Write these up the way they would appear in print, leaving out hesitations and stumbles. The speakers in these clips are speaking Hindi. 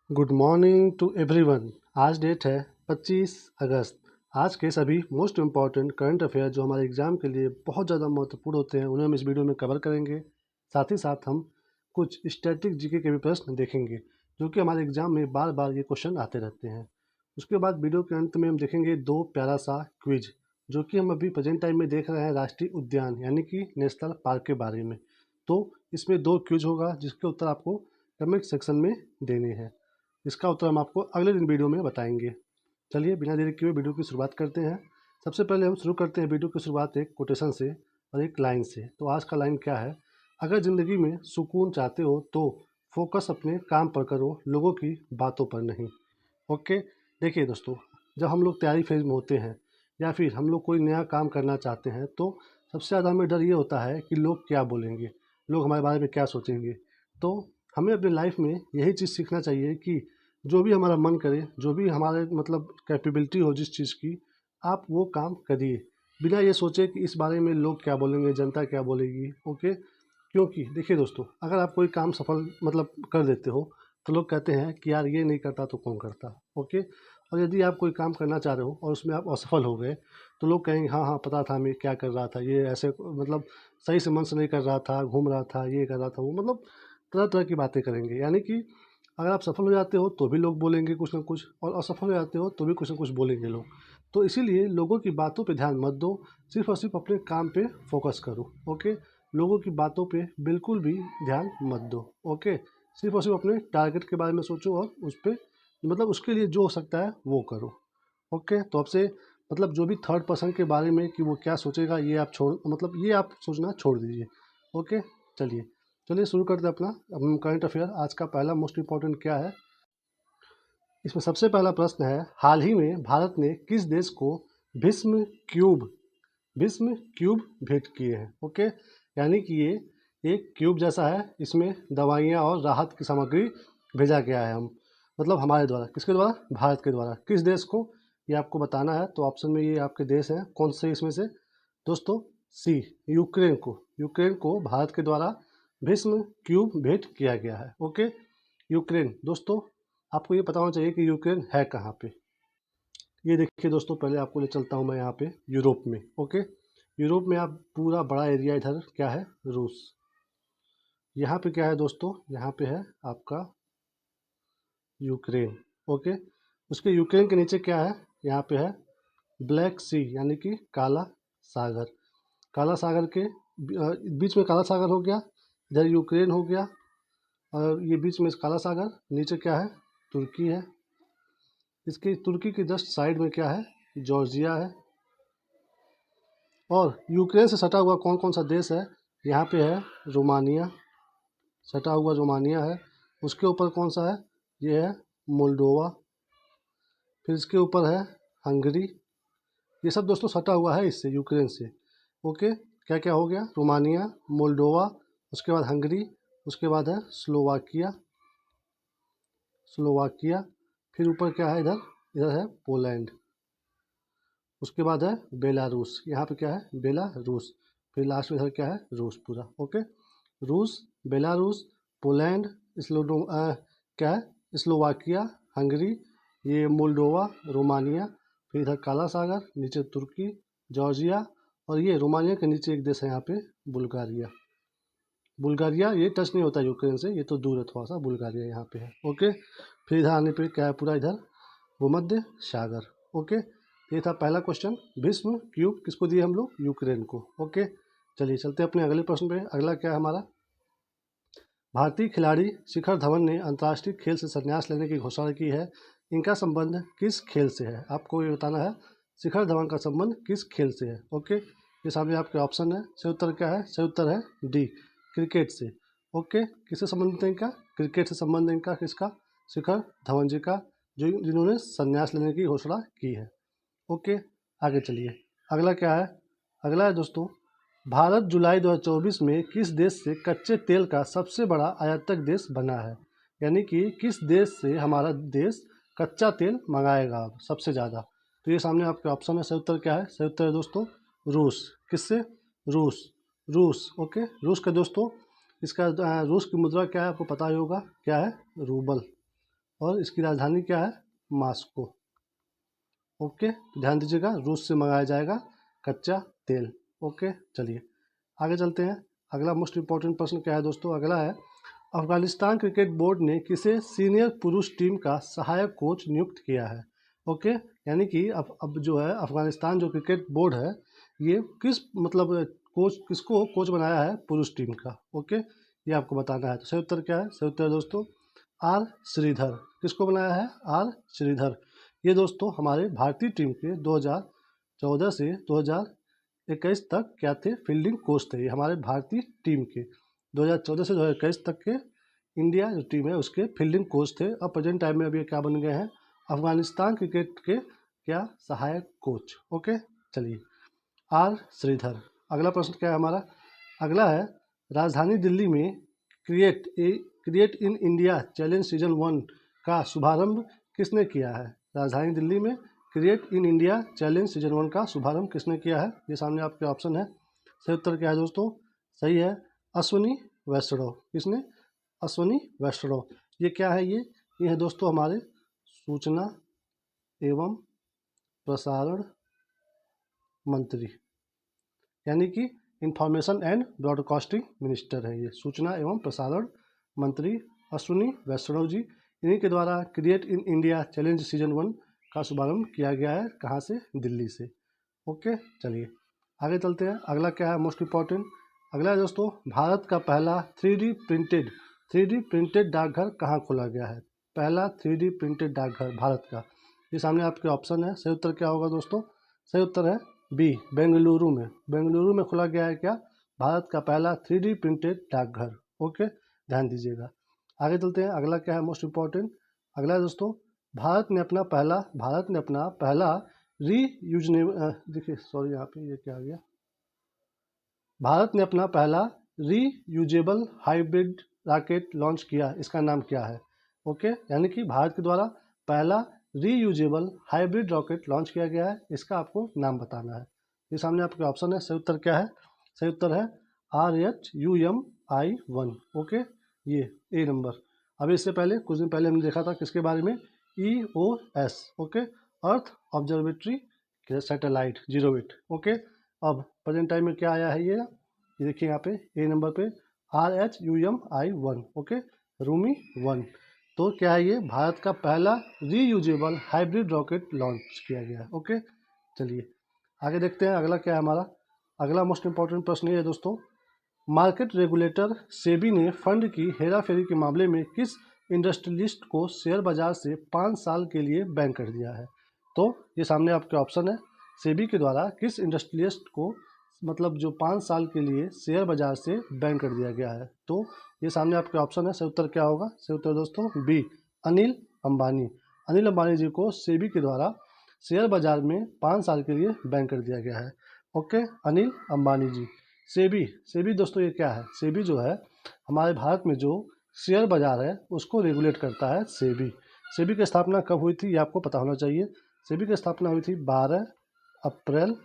Good morning to everyone. आज डेट है 25 अगस्त। आज के सभी मोस्ट इम्पॉर्टेंट करंट अफेयर जो हमारे एग्ज़ाम के लिए बहुत ज़्यादा महत्वपूर्ण होते हैं उन्हें हम इस वीडियो में कवर करेंगे। साथ ही साथ हम कुछ स्टैटिक जीके के भी प्रश्न देखेंगे जो कि हमारे एग्ज़ाम में बार बार ये क्वेश्चन आते रहते हैं। उसके बाद वीडियो के अंत में हम देखेंगे दो प्यारा सा क्विज जो कि हम अभी प्रेजेंट टाइम में देख रहे हैं राष्ट्रीय उद्यान यानी कि नेशनल पार्क के बारे में। तो इसमें दो क्विज होगा जिसके उत्तर आपको कमेंट सेक्शन में देने हैं। इसका उत्तर हम आपको अगले दिन वीडियो में बताएंगे। चलिए बिना देरी किए वीडियो की शुरुआत करते हैं। सबसे पहले हम शुरू करते हैं वीडियो की शुरुआत एक कोटेशन से और एक लाइन से। तो आज का लाइन क्या है? अगर ज़िंदगी में सुकून चाहते हो तो फोकस अपने काम पर करो, लोगों की बातों पर नहीं। ओके, देखिए दोस्तों, जब हम लोग तैयारी फेज में होते हैं या फिर हम लोग कोई नया काम करना चाहते हैं तो सबसे ज़्यादा हमें डर ये होता है कि लोग क्या बोलेंगे, लोग हमारे बारे में क्या सोचेंगे। तो हमें अपनी लाइफ में यही चीज़ सीखना चाहिए कि जो भी हमारा मन करे, जो भी हमारे मतलब कैपेबिलिटी हो जिस चीज़ की, आप वो काम करिए बिना ये सोचे कि इस बारे में लोग क्या बोलेंगे, जनता क्या बोलेगी। ओके, क्योंकि देखिए दोस्तों, अगर आप कोई काम सफल मतलब कर देते हो तो लोग कहते हैं कि यार ये नहीं करता तो कौन करता। ओके, और यदि आप कोई काम करना चाह रहे हो और उसमें आप असफल हो गए तो लोग कहेंगे हाँ हाँ पता था हमें क्या कर रहा था, ये ऐसे मतलब सही से मन से नहीं कर रहा था, घूम रहा था, ये कर रहा था, वो मतलब तरह तरह की बातें करेंगे। यानी कि अगर आप सफल हो जाते हो तो भी लोग बोलेंगे कुछ ना कुछ, और असफल हो जाते हो तो भी कुछ ना कुछ बोलेंगे लोग। तो इसीलिए लोगों की बातों पे ध्यान मत दो, सिर्फ और सिर्फ अपने काम पे फोकस करो। ओके, लोगों की बातों पे बिल्कुल भी ध्यान मत दो। ओके, सिर्फ और सिर्फ अपने टारगेट के बारे में सोचो और उस पर मतलब उसके लिए जो हो सकता है वो करो। ओके, तो आपसे मतलब जो भी थर्ड पर्सन के बारे में कि वो क्या सोचेगा ये आप छोड़ मतलब ये आप सोचना छोड़ दीजिए। ओके, चलिए चलिए शुरू करते हैं अपना करंट अफेयर। आज का पहला मोस्ट इम्पॉर्टेंट क्या है, इसमें सबसे पहला प्रश्न है, हाल ही में भारत ने किस देश को भीष्म क्यूब भीष्म क्यूब भेंट किए हैं। ओके, यानी कि ये एक क्यूब जैसा है, इसमें दवाइयाँ और राहत की सामग्री भेजा गया है हम मतलब हमारे द्वारा। किसके द्वारा? भारत के द्वारा। किस देश को ये आपको बताना है, तो ऑप्शन में ये आपके देश हैं। कौन से इसमें से? दोस्तों सी, यूक्रेन को भारत के द्वारा भीष्म क्यूब भेंट किया गया है। Okay, Ukraine. दोस्तों आपको ये पता होना चाहिए कि यूक्रेन है कहाँ पे। ये देखिए दोस्तों, पहले आपको ले चलता हूँ मैं यहाँ पे यूरोप में। ओके, यूरोप में आप पूरा बड़ा एरिया इधर क्या है? रूस। यहाँ पे क्या है दोस्तों? यहाँ पे है आपका यूक्रेन। ओके, उसके यूक्रेन के नीचे क्या है? यहाँ पे है ब्लैक सी यानी कि काला सागर। काला सागर के बीच में काला सागर हो गया, इधर यूक्रेन हो गया, और ये बीच में काला सागर, नीचे क्या है? तुर्की है। इसकी तुर्की के जस्ट साइड में क्या है? जॉर्जिया है। और यूक्रेन से सटा हुआ कौन कौन सा देश है? यहाँ पे है रोमानिया, सटा हुआ रोमानिया है। उसके ऊपर कौन सा है? ये है मोल्डोवा। फिर इसके ऊपर है हंगरी। ये सब दोस्तों सटा हुआ है इससे, यूक्रेन से। ओके, क्या क्या हो गया? रोमानिया, मोल्डोवा, उसके बाद हंगरी, उसके बाद है स्लोवाकिया। फिर ऊपर क्या है? इधर इधर है पोलैंड। उसके बाद है बेलारूस। यहाँ पे क्या है? बेलारूस। फिर लास्ट में इधर क्या है? रूस पूरा। ओके, रूस, बेलारूस, पोलैंड, क्या है? स्लोवाकिया, हंगरी, ये मोल्डोवा, रोमानिया, फिर इधर काला सागर, नीचे तुर्की, जॉर्जिया, और ये रोमानिया के नीचे एक देश है यहाँ पे बुल्गारिया। बुल्गारिया ये टच नहीं होता यूक्रेन से, ये तो दूर है थोड़ा सा। बुल्गारिया यहाँ पे है। ओके, फिर इधर आने पे क्या है? पूरा इधर भूमध्य सागर। ओके, ये था पहला क्वेश्चन। भीष्म क्यूब किसको दिए हम लोग? यूक्रेन को। ओके, चलिए चलते हैं अपने अगले प्रश्न पे। अगला क्या है हमारा? भारतीय खिलाड़ी शिखर धवन ने अंतर्राष्ट्रीय खेल से संन्यास लेने की घोषणा की है। इनका संबंध किस खेल से है? आपको ये बताना है शिखर धवन का संबंध किस खेल से है। ओके, ये सामने आपके ऑप्शन है। सही उत्तर क्या है? सही उत्तर है डी, क्रिकेट से। ओके, किससे संबंधित है इनका? क्रिकेट से संबंध है इनका। किसका? शिखर धवन जी का, जो जिन्होंने संन्यास लेने की घोषणा की है। ओके, आगे चलिए। अगला क्या है? अगला है दोस्तों, भारत जुलाई 2024 में किस देश से कच्चे तेल का सबसे बड़ा आयातक देश बना है? यानी कि किस देश से हमारा देश कच्चा तेल मंगाएगा अब सबसे ज़्यादा? तो ये सामने आपके ऑप्शन है। सही उत्तर क्या है? सही उत्तर है दोस्तों रूस। किससे? रूस। रूस। ओके, रूस का दोस्तों, इसका रूस की मुद्रा क्या है आपको पता ही होगा, क्या है? रूबल। और इसकी राजधानी क्या है, मास्को। ओके, तो ध्यान दीजिएगा, रूस से मंगाया जाएगा कच्चा तेल। ओके, चलिए आगे चलते हैं। अगला मोस्ट इम्पॉर्टेंट प्रश्न क्या है दोस्तों, अगला है अफगानिस्तान क्रिकेट बोर्ड ने किसे सीनियर पुरुष टीम का सहायक कोच नियुक्त किया है। ओके, यानी कि अब जो है अफगानिस्तान जो क्रिकेट बोर्ड है ये किस मतलब किसको कोच बनाया है पुरुष टीम का। ओके, ये आपको बताना है। तो सही उत्तर क्या है, सही उत्तर दोस्तों आर श्रीधर। किसको बनाया है, आर श्रीधर। ये दोस्तों हमारे भारतीय टीम के 2014 से 2021 तक क्या थे, फील्डिंग कोच थे। ये हमारे भारतीय टीम के 2014 से 2021 तक के इंडिया जो टीम है उसके फील्डिंग कोच थे। अब प्रेजेंट टाइम में अभी क्या बन गए हैं, अफगानिस्तान क्रिकेट के क्या सहायक कोच। ओके, चलिए आर श्रीधर। अगला प्रश्न क्या है हमारा, अगला है राजधानी दिल्ली में create in India challenge season 1 का शुभारंभ किसने किया है। राजधानी दिल्ली में create in India challenge season 1 का शुभारंभ किसने किया है, ये सामने आपके ऑप्शन है। सही उत्तर क्या है दोस्तों, सही है अश्विनी वैष्णव। किसने, अश्विनी वैष्णव। ये क्या है, ये है दोस्तों हमारे सूचना एवं प्रसारण मंत्री, यानी कि इंफॉर्मेशन एंड ब्रॉडकास्टिंग मिनिस्टर है ये, सूचना एवं प्रसारण मंत्री अश्विनी वैष्णव जी। इन्हीं के द्वारा create in India challenge season 1 का शुभारंभ किया गया है। कहाँ से, दिल्ली से। ओके, चलिए आगे चलते हैं। अगला क्या है मोस्ट इम्पॉर्टेंट, अगला है दोस्तों भारत का पहला 3D प्रिंटेड डाकघर कहाँ खोला गया है। पहला 3D प्रिंटेड डाकघर भारत का, ये सामने आपके ऑप्शन है। सही उत्तर क्या होगा दोस्तों, सही उत्तर है बी, बेंगलुरु में खोला गया है क्या, भारत का पहला 3D प्रिंटेड डाकघर। ओके, ध्यान दीजिएगा। आगे चलते हैं। अगला क्या है मोस्ट इम्पॉर्टेंट, अगला है दोस्तों भारत ने अपना पहला देखिए सॉरी यहाँ पे ये क्या आ गया, भारत ने अपना पहला रीयूजेबल हाइब्रिड रॉकेट लॉन्च किया, इसका नाम क्या है। ओके, यानी कि भारत के द्वारा पहला रीयूजेबल हाइब्रिड रॉकेट लॉन्च किया गया है, इसका आपको नाम बताना है। ये सामने आपके ऑप्शन है। सही उत्तर क्या है, सही उत्तर है RHUMI-1। ओके, ये ए नंबर। अभी इससे पहले कुछ दिन पहले हमने देखा था किसके बारे में, EOS। ओके, अर्थ ऑब्जर्वेटरी सैटेलाइट 08। ओके, अब प्रेजेंट टाइम में क्या आया है, ये देखिए यहाँ पे ए नंबर पे RHUMI-1। ओके, रूमी 1। तो क्या है, ये भारत का पहला रीयूजेबल हाइब्रिड रॉकेट लॉन्च किया गया है। ओके, चलिए आगे देखते हैं। अगला क्या है हमारा, अगला मोस्ट इंपॉर्टेंट प्रश्न ये है दोस्तों, मार्केट रेगुलेटर सेबी ने फंड की हेराफेरी के मामले में किस इंडस्ट्रियलिस्ट को शेयर बाजार से 5 साल के लिए बैन कर दिया है। तो ये सामने आपके ऑप्शन है, सेबी के द्वारा किस इंडस्ट्रियलिस्ट को मतलब जो 5 साल के लिए शेयर बाजार से बैन कर दिया गया है। तो ये सामने आपके ऑप्शन है। सही उत्तर क्या होगा, सही उत्तर दोस्तों बी, अनिल अंबानी। अनिल अंबानी जी को सेबी के द्वारा शेयर बाजार में 5 साल के लिए बैन कर दिया गया है। ओके, अनिल अंबानी जी। सेबी दोस्तों ये क्या है, सेबी जो है हमारे भारत में जो शेयर बाजार है उसको रेगुलेट करता है सेबी की स्थापना कब हुई थी, ये आपको पता होना चाहिए। सेबी की स्थापना हुई थी 12 अप्रैल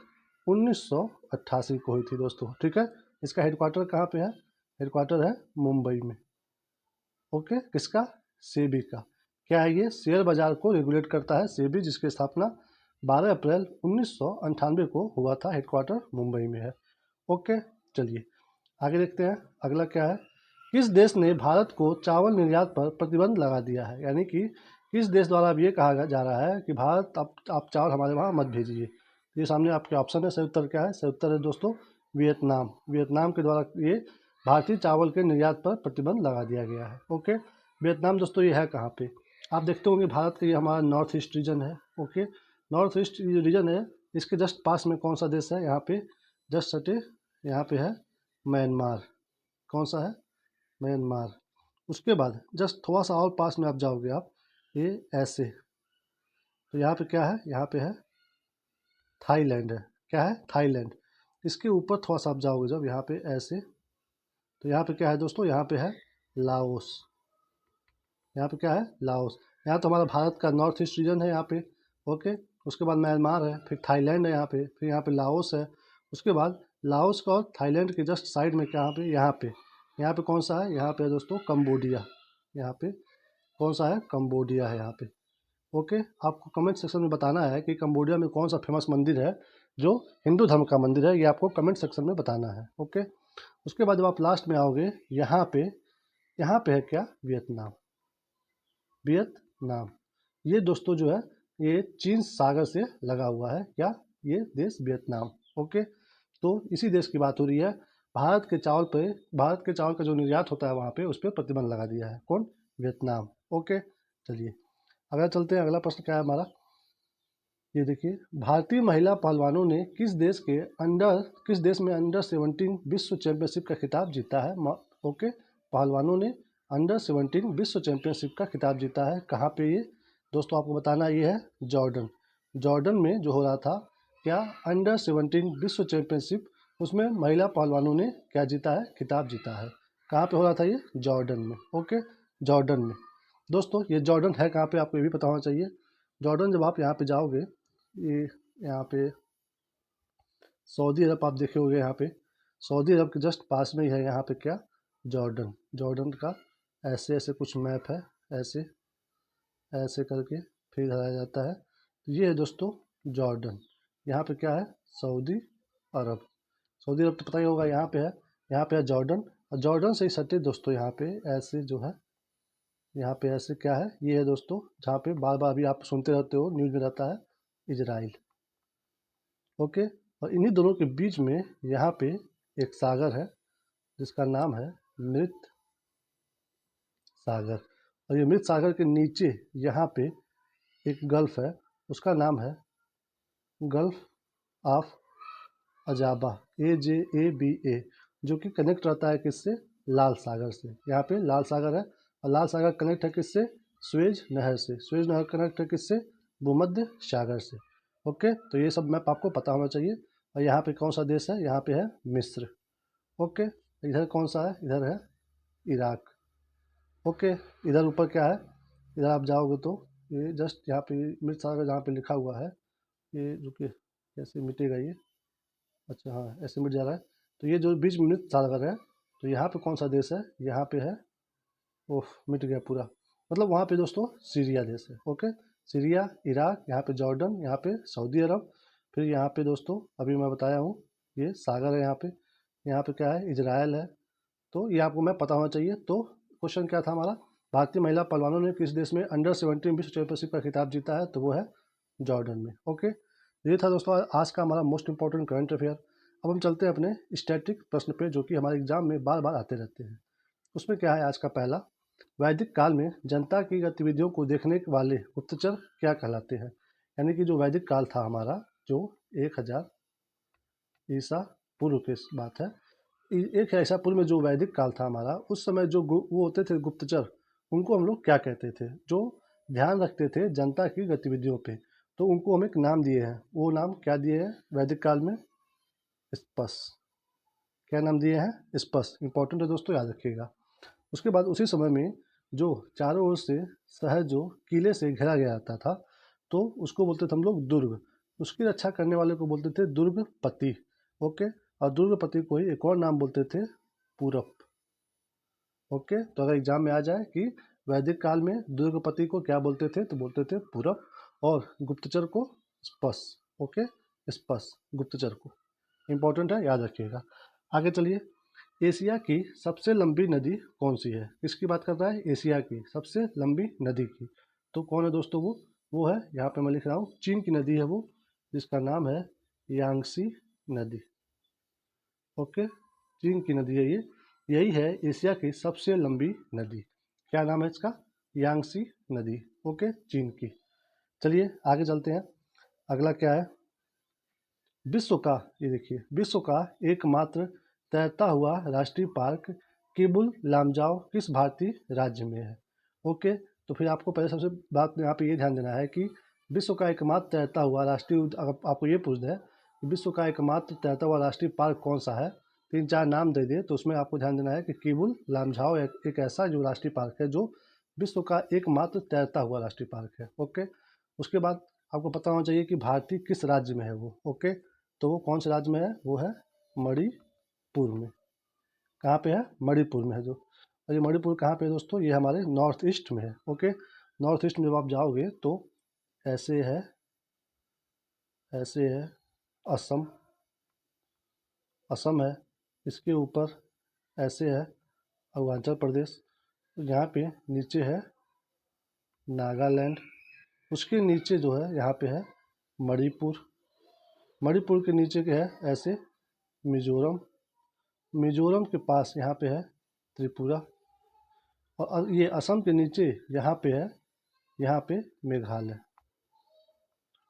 1988 को हुई थी दोस्तों। ठीक है, इसका हेडक्वार्टर कहाँ पे है, हेडक्वार्टर है मुंबई में। ओके, किसका, सेबी का। क्या है, ये शेयर बाजार को रेगुलेट करता है सेबी, जिसकी स्थापना 12 अप्रैल 1998 को हुआ था, हेडक्वार्टर मुंबई में है। ओके, चलिए आगे देखते हैं। अगला क्या है, किस देश ने भारत को चावल निर्यात पर प्रतिबंध लगा दिया है, यानी कि किस देश द्वारा अब ये कहा जा रहा है कि भारत आप चावल हमारे वहाँ मत भेजिए। ये सामने आपके ऑप्शन है। सही उत्तर क्या है, सही उत्तर है दोस्तों वियतनाम के द्वारा ये भारतीय चावल के निर्यात पर प्रतिबंध लगा दिया गया है। ओके, वियतनाम दोस्तों ये है कहाँ पे, आप देखते होंगे भारत का ये हमारा नॉर्थ ईस्ट रीजन है। ओके, नॉर्थ ईस्ट रीजन है, इसके जस्ट पास में कौन सा देश है, यहाँ पे जस्ट सटे यहाँ पे है म्यांमार। कौन सा है, म्यांमार। उसके बाद जस्ट थोड़ा सा और पास में आप जाओगे आप, ये ऐसे, तो यहाँ पे क्या है, यहाँ पे है थाईलैंड है। क्या है, थाईलैंड। इसके ऊपर थोड़ा सा आप जाओगे जब यहाँ पे ऐसे, तो यहाँ पे क्या है दोस्तों, यहाँ पे है लाओस। यहाँ पे क्या है, लाओस। यहाँ तो हमारा भारत का नॉर्थ ईस्ट रीजन है यहाँ पे। ओके, उसके बाद म्यांमार है, फिर थाईलैंड है यहाँ पे, फिर यहाँ पे लाओस है। उसके बाद लाओस का और थाईलैंड के जस्ट साइड में क्या पे, यहाँ पे कौन सा है, यहाँ पे दोस्तों कंबोडिया। यहाँ पे कौन सा है, कंबोडिया है यहाँ पे। ओके, आपको कमेंट सेक्शन में बताना है कि कंबोडिया में कौन सा फेमस मंदिर है जो हिंदू धर्म का मंदिर है, ये आपको कमेंट सेक्शन में बताना है। ओके, उसके बाद जब आप लास्ट में आओगे यहाँ पे है क्या, वियतनाम। वियतनाम ये दोस्तों जो है ये चीन सागर से लगा हुआ है, क्या, ये देश वियतनाम। ओके, तो इसी देश की बात हो रही है। भारत के चावल का जो निर्यात होता है वहाँ पे उस पर प्रतिबंध लगा दिया है, कौन, वियतनाम। ओके, चलिए अगला चलते हैं। अगला प्रश्न क्या है हमारा, ये देखिए, भारतीय महिला पहलवानों ने किस देश में अंडर 17 विश्व चैंपियनशिप का खिताब जीता है। ओके, पहलवानों ने अंडर 17 विश्व चैंपियनशिप का खिताब जीता है, कहाँ पे ये दोस्तों आपको बताना, ये है जॉर्डन। जॉर्डन में जो हो रहा था क्या, अंडर 17 विश्व चैंपियनशिप, उसमें महिला पहलवानों ने क्या जीता है, खिताब जीता है। कहाँ पे हो रहा था ये, जॉर्डन में। ओके, जॉर्डन में। दोस्तों ये जॉर्डन है कहाँ पे, आपको ये भी पता होना चाहिए। जॉर्डन जब आप यहाँ पे जाओगे, ये यहाँ पे सऊदी अरब आप देखे होंगे, यहाँ पे सऊदी अरब के जस्ट पास में ही है यहाँ पे क्या, जॉर्डन। जॉर्डन का ऐसे ऐसे कुछ मैप है, ऐसे ऐसे करके फिर इधर आ जाता है। तो ये है दोस्तों जॉर्डन। यहाँ पे क्या है, सऊदी अरब। सऊदी अरब तो पता ही होगा, यहाँ पे है, यहाँ पे है जॉर्डन। और जॉर्डन से ही सटे दोस्तों यहाँ पे ऐसे जो है, यहाँ पे ऐसे क्या है, ये है दोस्तों जहाँ पे बार बार अभी आप सुनते रहते हो, न्यूज़ में रहता है, इजराइल। ओके, और इन्हीं दोनों के बीच में यहाँ पे एक सागर है जिसका नाम है मृत सागर। और ये मृत सागर के नीचे यहाँ पे एक गल्फ है, उसका नाम है गल्फ ऑफ अजाबा, AJABA, जो कि कनेक्ट रहता है किससे, लाल सागर से। यहाँ पे लाल सागर है, और लाल सागर कनेक्ट है किससे, स्वेज नहर से। स्वेज नहर कनेक्ट है किससे, भूमध्य सागर से। ओके, तो ये सब मैप आपको पता होना चाहिए। और यहाँ पे कौन सा देश है, यहाँ पे है मिस्र। ओके, इधर कौन सा है, इधर है इराक। ओके, इधर ऊपर क्या है, इधर आप जाओगे तो ये जस्ट यहाँ पे मृत सागर जहाँ पे लिखा हुआ है, ये रुकिए कैसे मिटेगा ये, अच्छा हाँ ऐसे मिट जा रहा है। तो ये जो बीच में मृत सागर है, तो यहाँ पे कौन सा देश है, यहाँ पे है, ओह मिट गया पूरा, मतलब वहाँ पे दोस्तों सीरिया देश है। ओके, सीरिया, इराक, यहाँ पे जॉर्डन, यहाँ पे सऊदी अरब, फिर यहाँ पे दोस्तों अभी मैं बताया हूँ ये सागर है, यहाँ पे क्या है, इजराइल है। तो ये आपको मैं पता होना चाहिए। तो क्वेश्चन क्या था हमारा, भारतीय महिला पहलवानों ने किस देश में अंडर 17 विश्व चैंपियनशिप का खिताब जीता है, तो वो है जॉर्डन में। ओके, ये था दोस्तों आज का हमारा मोस्ट इंपॉर्टेंट करंट अफेयर। अब हम चलते हैं अपने स्टैटिक प्रश्न पे, जो कि हमारे एग्जाम में बार बार आते रहते हैं। उसमें क्या है आज का पहला, वैदिक काल में जनता की गतिविधियों को देखने वाले गुप्तचर क्या कहलाते हैं। यानी कि जो वैदिक काल था हमारा, जो 1000 ईसा पूर्व की बात है, एक ईसा पूर्व में जो वैदिक काल था हमारा, उस समय जो वो होते थे गुप्तचर, उनको हम लोग क्या कहते थे, जो ध्यान रखते थे जनता की गतिविधियों पे, तो उनको हम एक नाम दिए हैं। वो नाम क्या दिए हैं वैदिक काल में, स्पस। क्या नाम दिए हैं, स्पस। इंपॉर्टेंट है दोस्तों, याद रखिएगा। उसके बाद उसी समय में जो चारों ओर से शहर जो किले से घेरा गया जाता था, तो उसको बोलते थे हम लोग दुर्ग। उसकी रक्षा करने वाले को बोलते थे दुर्गपति। ओके, और दुर्गपति को ही एक और नाम बोलते थे पूरब। ओके, तो अगर एग्जाम में आ जाए कि वैदिक काल में दुर्गपति को क्या बोलते थे, तो बोलते थे पूरब, और गुप्तचर को स्पस। ओके, स्पस गुप्तचर को, इंपॉर्टेंट है, याद रखिएगा। आगे चलिए, एशिया की सबसे लंबी नदी कौन सी है। किसकी बात कर रहा है, एशिया की सबसे लंबी नदी की। तो कौन है दोस्तों, वो है, यहाँ पे मैं लिख रहा हूँ, चीन की नदी है वो, जिसका नाम है यांगसी नदी। ओके, चीन की नदी है ये, यही है एशिया की सबसे लंबी नदी। क्या नाम है इसका, यांगसी नदी। ओके, चीन की। चलिए आगे चलते हैं। अगला क्या है, विश्व का, ये देखिए, विश्व का एकमात्र तैरता हुआ राष्ट्रीय पार्क केबुल लामजाओ किस भारतीय राज्य में है। ओके, तो फिर आपको पहले सबसे बात यहाँ पे ये ध्यान देना है कि विश्व का एकमात्र तैरता हुआ राष्ट्रीय अगर आपको ये पूछ दे कि विश्व का एकमात्र तैरता हुआ राष्ट्रीय पार्क कौन सा है, 3-4 नाम दे दे, तो उसमें आपको ध्यान देना है कि केबुल लामझाओ एक ऐसा जो राष्ट्रीय पार्क है जो विश्व का एकमात्र तैरता हुआ राष्ट्रीय पार्क है। ओके, उसके बाद आपको पता होना चाहिए कि भारतीय किस राज्य में है वो। ओके, तो वो कौन से राज्य में है, वो है मणिपुर में। कहाँ पे है, मणिपुर में है जो। और ये मणिपुर कहाँ पे है दोस्तों? ये हमारे नॉर्थ ईस्ट में है। ओके, नॉर्थ ईस्ट में जब आप जाओगे तो ऐसे है, ऐसे है असम, असम है, इसके ऊपर ऐसे है अरुणाचल प्रदेश, यहाँ पे नीचे है नागालैंड, उसके नीचे जो है यहाँ पे है मणिपुर, मणिपुर के नीचे के है ऐसे मिजोरम, मिजोरम के पास यहाँ पे है त्रिपुरा, और ये असम के नीचे यहाँ पे है, यहाँ पे मेघालय।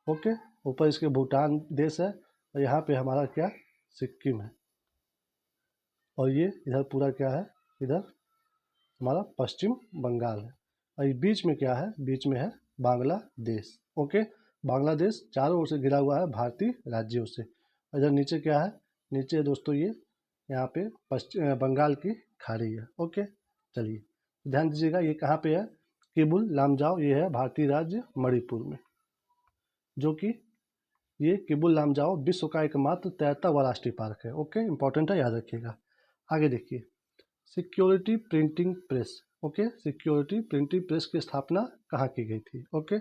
ओके, ऊपर इसके भूटान देश है, और यहाँ पे हमारा क्या, सिक्किम है, और ये इधर पूरा क्या है, इधर हमारा पश्चिम बंगाल है, और ये बीच में क्या है, बीच में है बांग्लादेश। ओके, बांग्लादेश चारों ओर से घिरा हुआ है भारतीय राज्यों से। और इधर नीचे क्या है, नीचे दोस्तों ये यहाँ पे पश्चिम बंगाल की खाड़ी है। ओके, चलिए ध्यान दीजिएगा, ये कहाँ पे है, केबुल लामजाओ, ये है भारतीय राज्य मणिपुर में, जो कि ये केबुल लामजाओ विश्व का एकमात्र तैरता हुआ राष्ट्रीय पार्क है। ओके, इंपॉर्टेंट है, याद रखिएगा। आगे देखिए, security printing press. Okay, security printing press की स्थापना कहाँ की गई थी? ओके,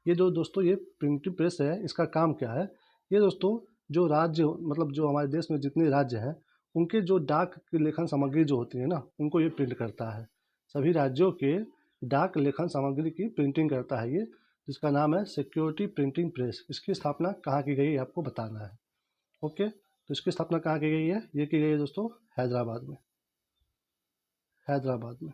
ये जो दोस्तों ये प्रिंटिंग प्रेस है, इसका काम क्या है, ये दोस्तों जो राज्य मतलब जो हमारे देश में जितने राज्य हैं उनके जो डाक की लेखन सामग्री जो होती है ना, उनको ये प्रिंट करता है। सभी राज्यों के डाक लेखन सामग्री की प्रिंटिंग करता है ये, जिसका नाम है सिक्योरिटी प्रिंटिंग प्रेस। इसकी स्थापना कहाँ की गई है आपको बताना है। ओके, तो इसकी स्थापना कहाँ की गई है, ये की गई है दोस्तों हैदराबाद में, हैदराबाद में।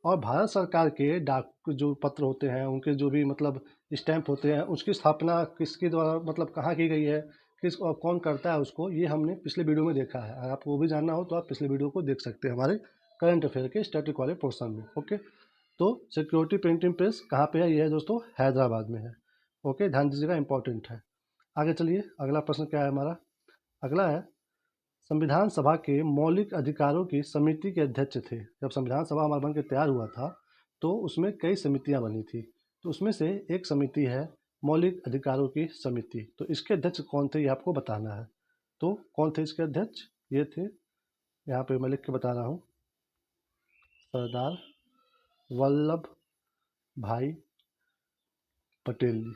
और भारत सरकार के डाक जो पत्र होते हैं, उनके जो भी मतलब स्टैंप होते हैं, उसकी स्थापना किसके द्वारा मतलब कहाँ की गई है, किस और कौन करता है उसको, ये हमने पिछले वीडियो में देखा है। अगर आपको वो भी जानना हो तो आप पिछले वीडियो को देख सकते हैं हमारे करंट अफेयर के स्टैटिक वाले पोर्शन में। ओके, तो सिक्योरिटी प्रिंटिंग प्रेस कहाँ पे है, ये है दोस्तों हैदराबाद में है। ओके, ध्यान दीजिएगा, इंपॉर्टेंट है। आगे चलिए, अगला प्रश्न क्या है हमारा, अगला है संविधान सभा के मौलिक अधिकारों की समिति के अध्यक्ष थे। जब संविधान सभा हमारा बन के तैयार हुआ था तो उसमें कई समितियां बनी थी, तो उसमें से एक समिति है मौलिक अधिकारों की समिति। तो इसके अध्यक्ष कौन थे, ये आपको बताना है। तो कौन थे इसके अध्यक्ष, ये थे, यहाँ पे मैं लिख के बता रहा हूँ, सरदार वल्लभ भाई पटेल जी,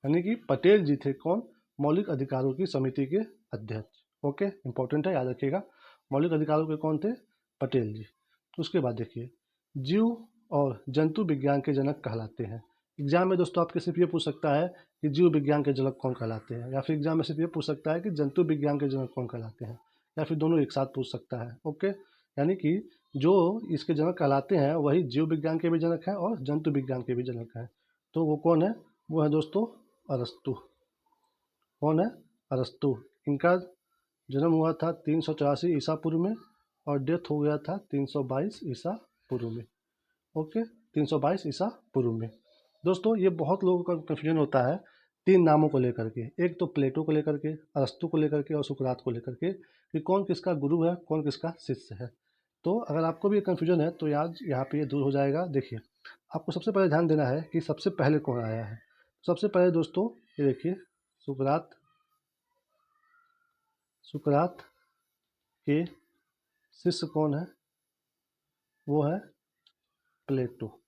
यानी कि पटेल जी थे कौन, मौलिक अधिकारों की समिति के अध्यक्ष। ओके, इंपॉर्टेंट है, याद रखिएगा, मौलिक अधिकारों के कौन थे, पटेल जी। तो उसके बाद देखिए, जीव और जंतु विज्ञान के जनक कहलाते हैं। एग्जाम में दोस्तों आपके सिर्फ ये पूछ सकता है कि जीव विज्ञान के जनक कौन कहलाते हैं, या फिर एग्जाम में सिर्फ ये पूछ सकता है कि जंतु विज्ञान के जनक कौन कहलाते हैं, या फिर दोनों एक साथ पूछ सकता है। ओके, यानी कि जो इसके जनक कहलाते हैं वही जीव विज्ञान के भी जनक हैं और जंतु विज्ञान के भी जनक हैं। तो वो कौन है, वो है दोस्तों अरस्तु। कौन है, अरस्तु। इनका जन्म हुआ था 384 ईसा पूर्व में, और डेथ हो गया था 322 ईसा पूर्व में। ओके, 322 ईसा पूर्व में। दोस्तों ये बहुत लोगों का कन्फ्यूजन होता है तीन नामों को लेकर के, एक तो प्लेटो को लेकर के, अरस्तु को लेकर के और सुकरात को लेकर के, कि कौन किसका गुरु है, कौन किसका शिष्य है। तो अगर आपको भी ये कन्फ्यूजन है तो याद यहाँ पे ये दूर हो जाएगा। देखिए, आपको सबसे पहले ध्यान देना है कि सबसे पहले कौन आया है। सबसे पहले दोस्तों ये देखिए, सुकरात, सुकरात के शिष्य कौन है, वो है प्लेटो।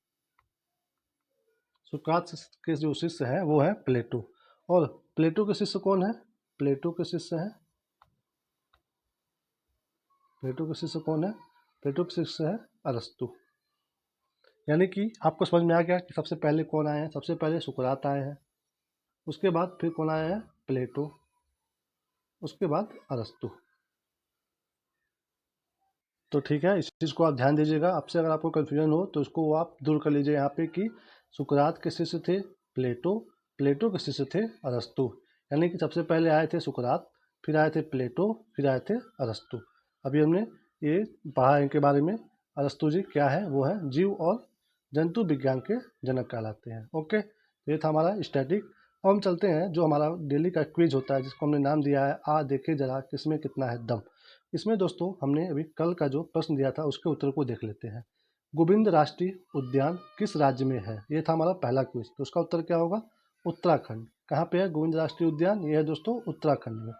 सुकरात के जो शिष्य है वो है प्लेटो। और प्लेटो के शिष्य कौन है, प्लेटो के शिष्य है, प्लेटो के शिष्य कौन है, प्लेटो के शिष्य है अरस्तु। यानी कि आपको समझ में आ गया कि सबसे पहले कौन आए हैं, सबसे पहले सुकरात आए हैं, उसके बाद फिर कौन आया है, प्लेटो, उसके बाद अरस्तु। तो ठीक है, इस चीज़ को आप ध्यान दीजिएगा। आपसे अगर आपको कन्फ्यूजन हो तो उसको आप दूर कर लीजिए यहाँ पे कि सुकरात के शिष्य थे प्लेटो, प्लेटो के शिष्य थे अरस्तु। यानी कि सबसे पहले आए थे सुकरात, फिर आए थे प्लेटो, फिर आए थे अरस्तु। अभी हमने ये पढ़ा इनके बारे में। अरस्तु जी क्या है, वो है जीव और जंतु विज्ञान के जनक कहलाते हैं। ओके, ये था हमारा स्टैटिक। अब हम चलते हैं जो हमारा डेली का क्विज होता है, जिसको हमने नाम दिया है आ देखे जरा किसमें कितना है दम। इसमें दोस्तों हमने अभी कल का जो प्रश्न दिया था उसके उत्तर को देख लेते हैं। गोविंद राष्ट्रीय उद्यान किस राज्य में है, ये था हमारा पहला क्विज। तो उसका उत्तर क्या होगा, उत्तराखंड। कहाँ पे है गोविंद राष्ट्रीय उद्यान, ये है दोस्तों उत्तराखंड में।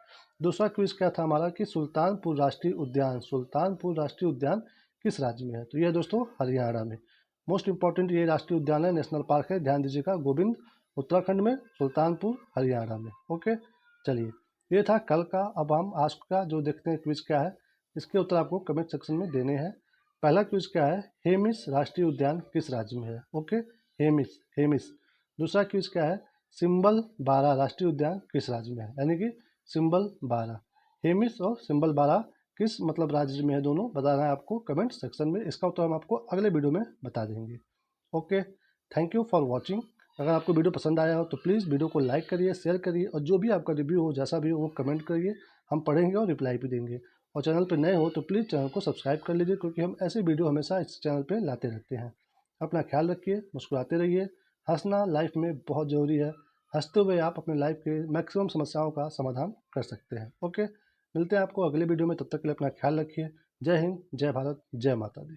दूसरा क्विज क्या था हमारा कि सुल्तानपुर राष्ट्रीय उद्यान, सुल्तानपुर राष्ट्रीय उद्यान किस राज्य में है? तो यह दोस्तों हरियाणा में। मोस्ट इंपॉर्टेंट ये राष्ट्रीय उद्यान है, नेशनल पार्क है, ध्यान दीजिएगा। गोविंद उत्तराखंड में, सुल्तानपुर हरियाणा में। ओके, चलिए ये था कल का। अब हम आज का जो देखते हैं क्विज क्या है, इसके उत्तर आपको कमेंट सेक्शन में देने हैं। पहला क्विज क्या है, हेमिस राष्ट्रीय उद्यान किस राज्य में है? ओके, हेमिस हेमिस। दूसरा क्विज क्या है, सिंबल 12 राष्ट्रीय उद्यान किस राज्य में है? यानी कि सिंबल 12, हेमिस और सिंबल 12 किस मतलब राज्य में है, दोनों बताना है आपको कमेंट सेक्शन में। इसका उत्तर हम आपको अगले वीडियो में बता देंगे। Okay, thank you for watching. अगर आपको वीडियो पसंद आया हो तो प्लीज़ वीडियो को लाइक करिए, शेयर करिए, और जो भी आपका रिव्यू हो जैसा भी हो वो कमेंट करिए, हम पढ़ेंगे और रिप्लाई भी देंगे। और चैनल पर नए हो तो प्लीज़ चैनल को सब्सक्राइब कर लीजिए, क्योंकि हम ऐसे वीडियो हमेशा इस चैनल पर लाते रहते हैं। अपना ख्याल रखिए, मुस्कुराते रहिए। हंसना लाइफ में बहुत ज़रूरी है। हंसते हुए आप अपने लाइफ के मैक्सिमम समस्याओं का समाधान कर सकते हैं। ओके, मिलते हैं आपको अगले वीडियो में, तब तक के लिए अपना ख्याल रखिए। जय हिंद, जय भारत, जय माता दी।